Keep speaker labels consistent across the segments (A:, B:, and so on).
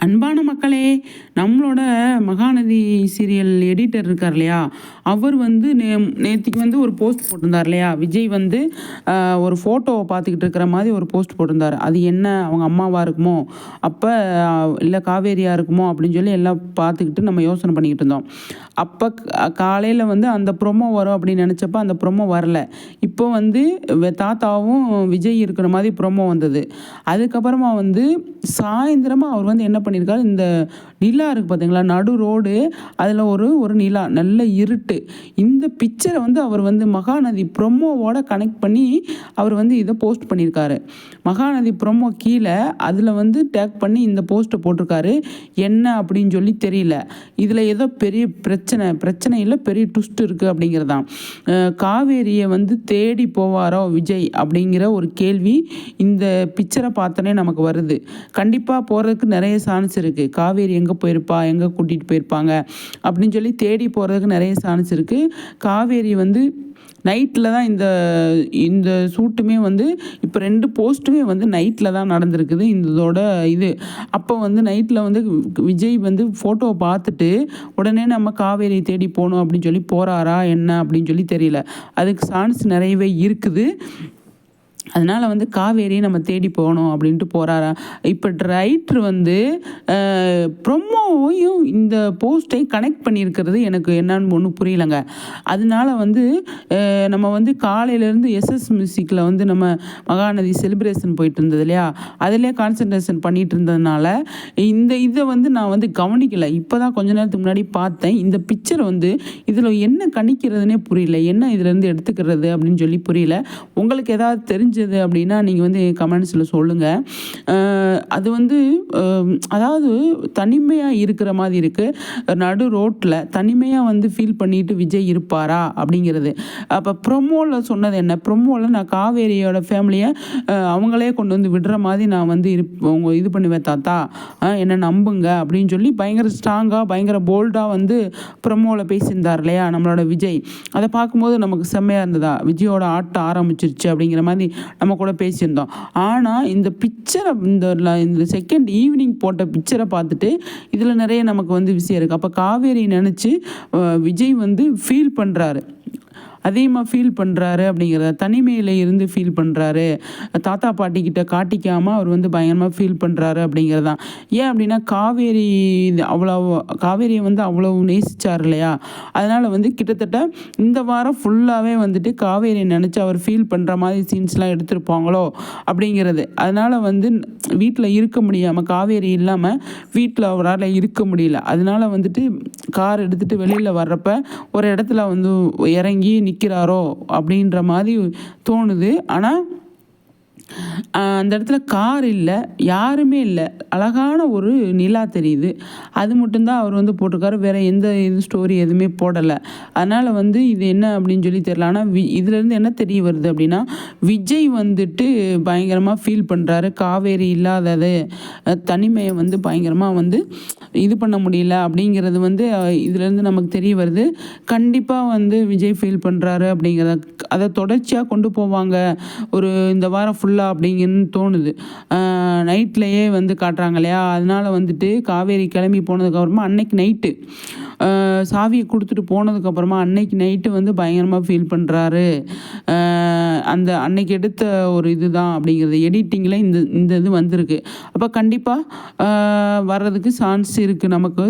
A: அன்பான மக்களே, நம்மளோட மகாநதி சீரியல் எடிட்டர் இருக்கார் இல்லையா, அவர் வந்து நேத்திக்கு வந்து ஒரு போஸ்ட் போட்டிருந்தார் இல்லையா, விஜய் வந்து ஒரு ஃபோட்டோவை பார்த்துக்கிட்டு இருக்கிற மாதிரி ஒரு போஸ்ட் போட்டிருந்தார். அது என்ன அவங்க அம்மாவா இருக்குமோ, அப்போ இல்லை காவேரியா இருக்குமோ அப்படின்னு சொல்லி எல்லாம் பார்த்துக்கிட்டு நம்ம யோசனை பண்ணிக்கிட்டு இருந்தோம். அப்போ காலையில் வந்து அந்த ப்ரொமோ வரும் அப்படின்னு நினச்சப்ப அந்த ப்ரொமோ வரல. இப்போ வந்து தாத்தாவும் விஜய் இருக்கிற மாதிரி ப்ரொமோ வந்தது. அதுக்கப்புறமா வந்து சாயந்தரமாக அவர் வந்து என்ன பண்ணியிருக்காரு, இந்த நிலா இருக்குது பார்த்தீங்களா, நடு ரோடு, அதில் ஒரு நிலா நல்ல இருட்டு. இந்த பிக்சரை வந்து அவர் வந்து மகாநதி ப்ரொமோவோட கனெக்ட் பண்ணி அவர் வந்து இதை போஸ்ட் பண்ணியிருக்காரு. மகாநதி ப்ரொமோ கீழே அதில் வந்து டேக் பண்ணி இந்த போஸ்ட்டை போட்டிருக்காரு. என்ன அப்படின்னு சொல்லி தெரியல. இதில் ஏதோ பெரிய பிரச்சனையில் பெரிய ட்விஸ்ட் இருக்குது அப்படிங்கிறதான். காவேரியை வந்து தேடி போவாரோ விஜய் அப்படிங்கிற ஒரு கேள்வி இந்த பிக்சரை பார்த்தோன்னே நமக்கு வருது. கண்டிப்பாக போகிறதுக்கு நிறைய சான்ஸ் இருக்குது. காவேரி எங்கே போயிருப்பா, எங்கே கூட்டிகிட்டு போயிருப்பாங்க அப்படின்னு சொல்லி தேடி போகிறதுக்கு நிறைய சான்ஸ் இருக்குது. காவேரி வந்து நைட்டில் தான் இந்த ஷூட்டுமே வந்து இப்போ 2 போஸ்ட்டுமே வந்து நைட்டில் தான் நடந்திருக்குது இதோட இது. அப்போ வந்து நைட்டில் வந்து விஜய் வந்து ஃபோட்டோவை பார்த்துட்டு உடனே நம்ம காவேரி தேடி போகணும் அப்படின்னு சொல்லி போகிறாரா என்ன அப்படின்னு சொல்லி தெரியல. அதுக்கு சான்ஸ் நிறையவே இருக்குது. அதனால் வந்து காவேரி நம்ம தேடி போகணும் அப்படின்ட்டு போகிறாரா. இப்போ ரைட்ரு வந்து ப்ரொமோவையும் இந்த போஸ்ட்டை கனெக்ட் பண்ணியிருக்கிறது எனக்கு என்னன்னு ஒன்றும் புரியலைங்க. அதனால வந்து நம்ம வந்து காலையிலேருந்து எஸ்எஸ் மியூசிக்கில் வந்து நம்ம மகாநதி செலிப்ரேஷன் போயிட்டு இருந்தது இல்லையா, அதிலே கான்சன்ட்ரேஷன் பண்ணிகிட்டு இருந்ததுனால இதை வந்து நான் வந்து கவனிக்கலை. இப்போ தான் கொஞ்ச நேரத்துக்கு முன்னாடி பார்த்தேன். இந்த பிக்சரை வந்து இதில் என்ன கணிக்கிறதுனே புரியல, என்ன இதிலேருந்து எடுத்துக்கிறது அப்படின்னு சொல்லி புரியல. உங்களுக்கு ஏதாவது தெரிஞ்சது அப்படின்னா நீங்கள் வந்து கமெண்ட்ஸில் சொல்லுங்கள். அது வந்து அதாவது தனிமையாக இருக்கிற மாதிரி இருக்குது. நடு ரோட்டில் தனிமையாக வந்து ஃபீல் பண்ணிட்டு விஜய் இருப்பாரா அப்படிங்கிறது. அப்போ ப்ரொமோவில் சொன்னது என்ன, ப்ரொமோவில் நான் காவேரியோட ஃபேமிலியை அவங்களே கொண்டு வந்து விடுற மாதிரி நான் வந்து அவங்க இது பண்ணுவேன் தாத்தா, என்னை நம்புங்க அப்படின்னு சொல்லி பயங்கர ஸ்ட்ராங்காக பயங்கர போல்டாக வந்து ப்ரொமோவில் பேசியிருந்தார் இல்லையா நம்மளோட விஜய். அதை பார்க்கும்போது நமக்கு செம்மையாக இருந்ததா, விஜயோட ஆட்டம் ஆரம்பிச்சிருச்சு அப்படிங்கிற மாதிரி நம்ம கூட பேசியிருந்தோம். ஆனால் இந்த பிக்சரை இந்த செகண்ட் ஈவினிங் போட்ட பிக்சரை பார்த்துட்டு இதில் நிறைய நமக்கு வந்து விஷயம் இருக்குது. அப்போ காவேரி நினச்சி விஜய் வந்து ஃபீல் பண்ணுறாரு, அதிகமாக ஃபீல் பண்ணுறாரு அப்படிங்கிறத, தனிமையில் இருந்து ஃபீல் பண்ணுறாரு, தாத்தா பாட்டிக்கிட்ட காட்டிக்காமல் அவர் வந்து பயங்கரமாக ஃபீல் பண்ணுறாரு அப்படிங்கிறதான். ஏன் அப்படின்னா காவேரியை வந்து அவ்வளோ நேசிச்சார் இல்லையா. அதனால் வந்து கிட்டத்தட்ட இந்த வாரம் ஃபுல்லாகவே வந்துட்டு காவேரியை நினச்சி அவர் ஃபீல் பண்ணுற மாதிரி சீன்ஸ்லாம் எடுத்திருப்பாங்களோ அப்படிங்கிறது. அதனால் வந்து வீட்டில் இருக்க முடியாமல், காவேரி இல்லாமல் வீட்டில் அவரால் இருக்க முடியல. அதனால் வந்துட்டு கார் எடுத்துகிட்டு வெளியில் வர்றப்ப ஒரு இடத்துல வந்து இறங்கி நிற்கிறாரோ அப்படின்ற மாதிரி தோணுது. ஆனால் அந்த இடத்துல கார் இல்லை, யாருமே இல்லை, அழகான ஒரு நிலா தெரியுது. அது மட்டும்தான் அவர் வந்து போட்டிருக்காரு. வேறு எந்த ஸ்டோரி எதுவுமே போடலை. அதனால் வந்து இது என்ன அப்படின்னு சொல்லி தெரியல. ஆனால் இதுலேருந்து என்ன தெரிய வருது அப்படின்னா, விஜய் வந்துட்டு பயங்கரமாக ஃபீல் பண்ணுறாரு. காவேரி இல்லாதது தனிமையை வந்து பயங்கரமாக வந்து இது பண்ண முடியல அப்படிங்கிறது வந்து இதுலேருந்து நமக்கு தெரிய வருது. கண்டிப்பாக வந்து விஜய் ஃபீல் பண்ணுறாரு அப்படிங்கிறத அதை தொடர்ச்சியாக கொண்டு போவாங்க ஒரு இந்த வாரம் ஃபுல்லாக அப்படிங்கன்னு தோணுது. நைட்லேயே வந்து காட்டுறாங்க இல்லையா. அதனால் வந்துட்டு காவேரி கிளம்பி போனதுக்கப்புறமா அன்னைக்கு நைட்டு சாவியை கொடுத்துட்டு போனதுக்கப்புறமா அன்னைக்கு நைட்டு வந்து பயங்கரமாக ஃபீல் பண்ணுறாரு. அந்த அன்னைக்கு எடுத்த ஒரு இது தான் அப்படிங்கிறது எடிட்டிங்கில் இந்த இது வந்திருக்கு. அப்போ கண்டிப்பாக வர்றதுக்கு சான்ஸ் இருக்குது, நமக்கு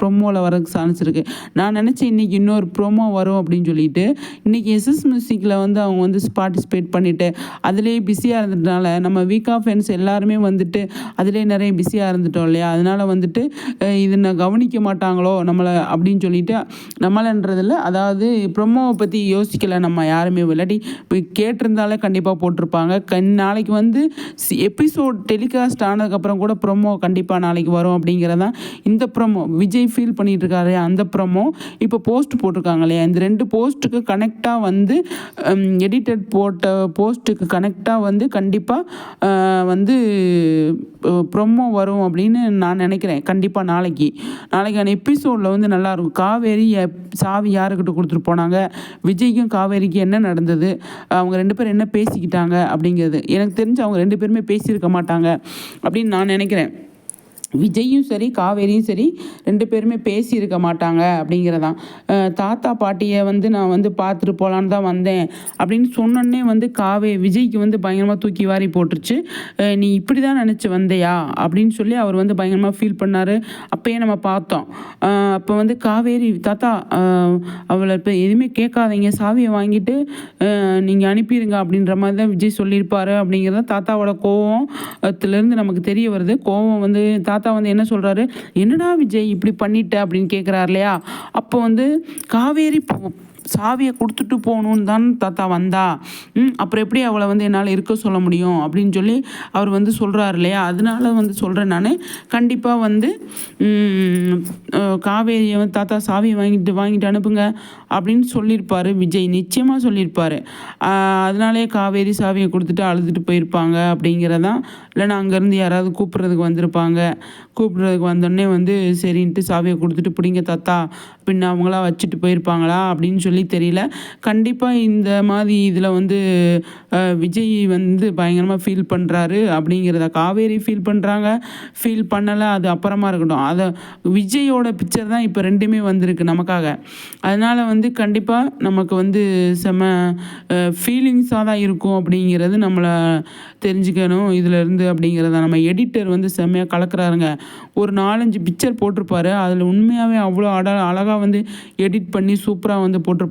A: ப்ரொமோவில் வர்றதுக்கு சான்ஸ் இருக்குது. நான் நினச்சேன் இன்றைக்கி இன்னொரு ப்ரொமோ வரும் அப்படின்னு சொல்லிட்டு. இன்றைக்கி எஸ்எஸ் மியூசிக்கில் வந்து அவங்க வந்து பார்ட்டிசிபேட் பண்ணிவிட்டு அதிலேயே பிஸியாக இருந்ததுனால நம்ம வீக் ஆஃப் ஃப்ரெண்ட்ஸ் எல்லாருமே வந்துட்டு அதிலே நிறைய பிஸியாக இருந்துட்டோம் இல்லையா. அதனால் வந்துட்டு இதை நான் கவனிக்க மாட்டாங்களோ நம்மளை அப்படின்னு சொல்லிட்டு, நம்மளன்றதில்ல, அதாவது ப்ரொமோவை பற்றி யோசிக்கலை நம்ம யாருமே. இல்லாட்டி போய் கேட்டிருந்தாலே கண்டிப்பாக போட்டிருப்பாங்க. நாளைக்கு வந்து எபிசோட் டெலிகாஸ்ட் ஆனதுக்கப்புறம் கூட ப்ரொமோ கண்டிப்பாக நாளைக்கு வரும் அப்படிங்கிறதான். இந்த ப்ரொமோ விஜய் ஃபீல் பண்ணிகிட்டு இருக்காரு அந்த ப்ரொமோ இப்போ போஸ்ட் போட்டிருக்காங்க இல்லையா. இந்த 2 போஸ்ட்டுக்கு கனெக்டாக வந்து எடிட்டட் போட்ட போஸ்ட்டுக்கு கனெக்டாக வந்து கண்டிப்பாக வந்து ப்ரொமோ வரும் அப்படின்னு நான் நினைக்கிறேன். கண்டிப்பாக நாளைக்கான எபிசோடில் வந்து நல்லாயிருக்கும். காவேரி சாவி யாருக்கிட்ட கொடுத்துட்டு போனாங்க, விஜய்க்கும் காவேரிக்கும் என்ன நடந்தது, அவங்க 2 பேரும் என்ன பேசிக்கிட்டாங்க அப்படிங்கிறது. எனக்கு தெரிஞ்சு அவங்க 2 பேருமே பேசியிருக்க மாட்டாங்க அப்படின்னு நான் நினைக்கிறேன். விஜயும் சரி காவேரியும் சரி 2 பேருமே பேசியிருக்க மாட்டாங்க அப்படிங்கிறதான். தாத்தா பாட்டியை வந்து நான் வந்து பார்த்துட்டு போகலான்னு தான் வந்தேன் அப்படின்னு சொன்னோன்னே வந்து விஜய்க்கு வந்து பயங்கரமாக தூக்கி வாரி போட்டுருச்சு. நீ இப்படி தான் நினச்சி வந்தையா அப்படின்னு சொல்லி அவர் வந்து பயங்கரமாக ஃபீல் பண்ணார். அப்போயே நம்ம பார்த்தோம். அப்போ வந்து காவேரி தாத்தா அவளை இப்போ எதுவுமே கேட்காதீங்க, சாவியை வாங்கிட்டு நீங்கள் அனுப்பிடுங்க அப்படின்ற மாதிரி தான் விஜய் சொல்லியிருப்பாரு அப்படிங்கிறத தாத்தாவோட கோவத்துலேருந்து நமக்கு தெரிய வருது. கோவம் வந்து தாத்தா வந்து என்ன சொல்கிறாரு, என்னடா விஜய் இப்படி பண்ணிட்ட அப்படின்னு கேட்குறாரு இல்லையா. அப்போ வந்து காவேரி சாவியை கொடுத்துட்டு போகணுன்னு தான் தாத்தா வந்தா, அப்புறம் எப்படி அவளை வந்து என்னால் இருக்க சொல்ல முடியும் அப்படின்னு சொல்லி அவர் வந்து சொல்கிறார் இல்லையா. அதனால வந்து சொல்கிறேன் நான், கண்டிப்பாக வந்து காவேரியை வந்து தாத்தா சாவியை வாங்கிட்டு அனுப்புங்க அப்படின்னு சொல்லியிருப்பார் விஜய், நிச்சயமாக சொல்லியிருப்பார். அதனாலே காவேரி சாவியை கொடுத்துட்டு அழுதுட்டு போயிருப்பாங்க அப்படிங்கிறதான். இல்லைன்னா அங்கேருந்து யாராவது கூப்பிட்றதுக்கு வந்திருப்பாங்க. கூப்பிட்றதுக்கு வந்தோடனே வந்து சரின்ட்டு சாவியை கொடுத்துட்டு பிடிங்க தாத்தா பின்ன அவங்களாம் வச்சுட்டு போயிருப்பாங்களா அப்படின்னு சொல்லி தெரியல. கண்டிப்பாக இந்த மாதிரி இதில் வந்து விஜய் வந்து பயங்கரமாக ஃபீல் பண்ணுறாரு அப்படிங்கிறத காவேரி ஃபீல் பண்ணுறாங்க, ஃபீல் பண்ணலை அது அப்புறமா இருக்கட்டும். அதை விஜயோட பிக்சர் தான் இப்போ 2மே வந்திருக்கு நமக்காக. அதனால் வந்து கண்டிப்பாக நமக்கு வந்து செம ஃபீலிங்ஸாக தான் இருக்கும் அப்படிங்கிறது நம்மளை தெரிஞ்சுக்கணும் இதிலேருந்து அப்படிங்கிறத. நம்ம எடிட்டர் வந்து செம்மையாக கலக்கிறாருங்க. ஒரு 4-5 பிக்சர் போட்டிருப்பாரு, அதில் உண்மையாகவே அவ்வளோ அழகாக வந்து எடிட் பண்ணி சூப்பராக வந்து போட்டிருப்பாங்க.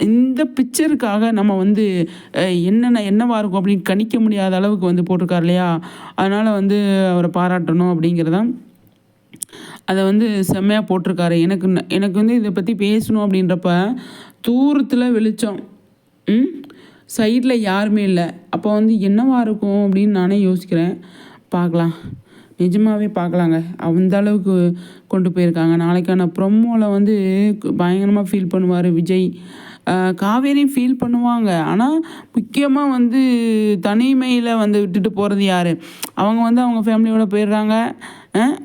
A: இந்த பிக்சருக்காக நம்ம வந்து என்னவாக இருக்கும் அப்படின்னு கணிக்க முடியாத அளவுக்கு வந்து போட்டிருக்காரு இல்லையா. அதனால் வந்து அவரை பாராட்டணும் அப்படிங்கிறதான். அதை வந்து செம்மையாக போட்டிருக்காரு. எனக்கு வந்து இதை பற்றி பேசணும் அப்படின்றப்ப தூரத்தில் வெளிச்சம், சைடில் யாருமே இல்லை. அப்போ வந்து என்னவாக இருக்கும் அப்படின்னு நானே யோசிக்கிறேன். பார்க்கலாம், நிஜமாகவே பார்க்கலாங்க. அந்த அளவுக்கு கொண்டு போயிருக்காங்க. நாளைக்கான ப்ரொமோவில் வந்து பயங்கரமாக ஃபீல் பண்ணுவார் விஜய். காவேரியும் ஃபீல் பண்ணுவாங்க. ஆனால் முக்கியமாக வந்து தனிமையில் வந்து விட்டுட்டு போகிறது யார்? அவங்க வந்து அவங்க ஃபேமிலியோடு போயிடுறாங்க.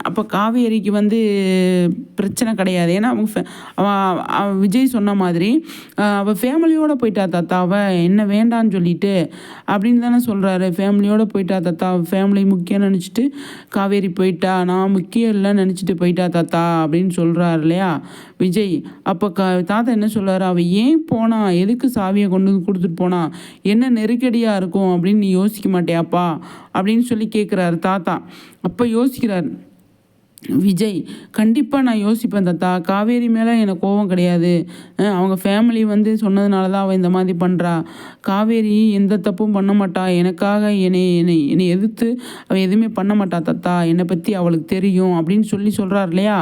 A: அப்போ காவேரிக்கு வந்து பிரச்சனை கிடையாது. ஏன்னா அவன் விஜய் சொன்ன மாதிரி அவள் ஃபேமிலியோடு போயிட்டா தாத்தா, அவள் என்ன வேண்டான்னு சொல்லிட்டு அப்படின்னு தானே சொல்கிறாரு. ஃபேமிலியோடு போயிட்டா தாத்தா, ஃபேமிலி முக்கியம் நினச்சிட்டு காவேரி போயிட்டா, நான் முக்கியம் இல்லைன்னு நினச்சிட்டு போயிட்டா தாத்தா அப்படின்னு சொல்கிறாரு இல்லையா விஜய். அப்போ தாத்தா என்ன சொல்கிறாரு, அவள் ஏன் போனா, எதுக்கு சாவியை கொண்டு வந்து கொடுத்துட்டு போனா, என்ன நெருக்கடியாக இருக்கும் அப்படின்னு நீ யோசிக்க மாட்டியாப்பா அப்படின்னு சொல்லி கேட்குறாரு தாத்தா. அப்போ யோசிக்கிறார் விஜய், கண்டிப்பாக நான் யோசிப்பேன் தாத்தா. காவேரி மேலே எனக்கு கோபம் கிடையாது. அவங்க ஃபேமிலி வந்து சொன்னதுனால தான் அவள் இந்த மாதிரி பண்ணுறா. காவேரி எந்த தப்பும் பண்ண மாட்டா. எனக்காக என்னை எதிர்த்து அவள் எதுவுமே பண்ண மாட்டா தாத்தா. என்னை பற்றி அவளுக்கு தெரியும் அப்படின்னு சொல்கிறார் இல்லையா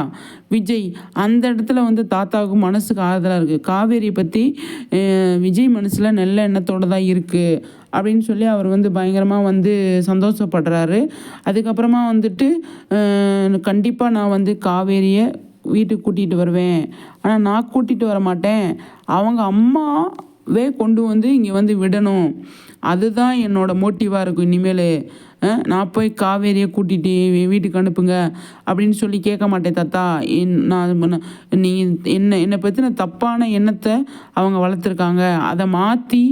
A: விஜய். அந்த இடத்துல வந்து தாத்தாவுக்கு மனசுக்கு ஆறுதலாக இருக்குது. காவேரியை பற்றி விஜய் மனசில் நல்ல எண்ணத்தோடு தான் இருக்குது அப்படின்னு சொல்லி அவர் வந்து பயங்கரமாக வந்து சந்தோஷப்படுறாரு. அதுக்கப்புறமா வந்துட்டு கண்டிப்பாக நான் வந்து காவேரியை வீட்டுக்கு கூட்டிகிட்டு வருவேன். ஆனால் நான் கூட்டிகிட்டு வர மாட்டேன், அவங்க அம்மாவே கொண்டு வந்து இங்கே வந்து விடணும். அதுதான் என்னோடய மோட்டிவாக இருக்கும் இனிமேல். நான் போய் காவேரியை கூட்டிகிட்டு வீட்டுக்கு அனுப்புங்க அப்படின்னு சொல்லி கேட்க மாட்டேன் தாத்தா. நீங்கள் என்னை பற்றின தப்பான எண்ணத்தை அவங்க வளர்த்துருக்காங்க, அதை மாற்றி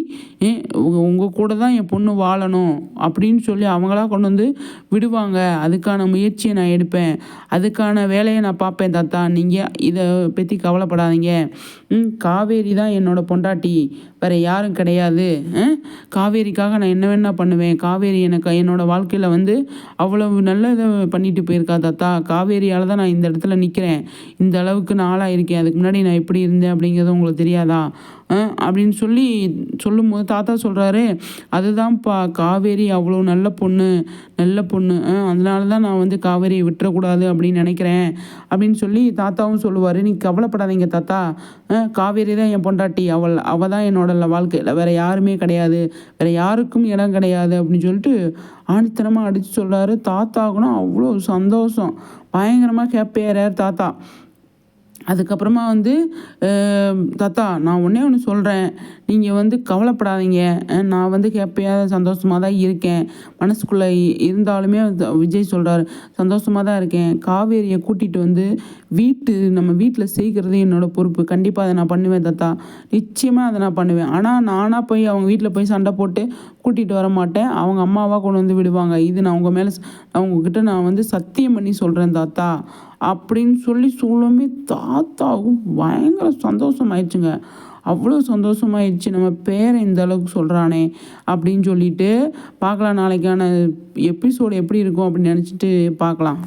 A: உங்கள் கூட தான் என் பொண்ணு வாழணும் அப்படின்னு சொல்லி அவங்களா கொண்டு வந்து விடுவாங்க. அதுக்கான முயற்சியை நான் எடுப்பேன், அதுக்கான வேலையை நான் பார்ப்பேன் தாத்தா. நீங்கள் இதை பற்றி கவலைப்படாதீங்க. காவேரி தான் என்னோடய பொண்டாட்டி, வேறு யாரும் கிடையாது. காவேரிக்காக நான் என்ன வேணா பண்ணுவேன். காவேரி என்னோட வாழ்க்கையில் வந்து அவ்வளவு நல்லதை பண்ணிட்டு போயிருக்கா தாத்தா. காவேரியால் தான் நான் இந்த இடத்துல நிற்கிறேன், இந்த அளவுக்கு நான் ஆளாக இருக்கேன். அதுக்கு முன்னாடி நான் எப்படி இருந்தேன் அப்படிங்கிறது உங்களுக்கு தெரியாதா அப்படின்னு சொல்லும்போது தாத்தா சொல்கிறாரு, அதுதான்ப்பா காவேரி அவ்வளோ நல்ல பொண்ணு. அதனால தான் நான் வந்து காவேரியை விட்டுறக்கூடாது அப்படின்னு நினைக்கிறேன் அப்படின்னு சொல்லி தாத்தாவும் சொல்லுவார். நீ கவலைப்படாதீங்க தாத்தா, காவேரி தான் என் பொண்டாட்டி, அவள் தான் என்னோட வாழ்க்கையில் வேறு யாருமே கிடையாது, வேறு யாருக்கும் இடம் கிடையாது அப்படின்னு சொல்லிட்டு ஆணித்தனமாக அடித்து சொல்கிறாரு. தாத்தாவுக்குன்னா அவ்வளோ சந்தோஷம், பயங்கரமாக ஹாப்பியாகிறார் தாத்தா. அதுக்கப்புறமா வந்து தாத்தா நான் ஒன்று சொல்கிறேன், நீங்கள் வந்து கவலைப்படாதீங்க, நான் வந்து ஹாப்பியாக சந்தோஷமாக தான் இருக்கேன். மனசுக்குள்ளே இருந்தாலுமே விஜய் சொல்கிறார், சந்தோஷமாக தான் இருக்கேன். காவேரியை கூட்டிகிட்டு வந்து நம்ம வீட்டில் சேர்க்கறது என்னோடய பொறுப்பு. கண்டிப்பாக அதை நான் பண்ணுவேன் தாத்தா, நிச்சயமாக அதை நான் பண்ணுவேன். ஆனால் நானாக போய் அவங்க வீட்டில் போய் சண்டை போட்டு கூட்டிகிட்டு வர மாட்டேன், அவங்க அம்மாவாக கொண்டு வந்து விடுவாங்க. இது நான் உங்கள் மேலே நான் உங்ககிட்ட நான் வந்து சத்தியம் பண்ணி சொல்கிறேன் தாத்தா அப்படின்னு சொல்லவுமே தாத்தாவுக்கும் பயங்கர சந்தோஷமாயிடுச்சுங்க. அவ்வளோ சந்தோஷமாயிடுச்சு, நம்ம பேரன் இந்த அளவுக்கு சொல்கிறானே அப்படின்னு சொல்லிட்டு பார்க்கலாம். நாளைக்கான எபிசோடு எப்படி இருக்கும் அப்படின்னு நினச்சிட்டு பார்க்கலாம்.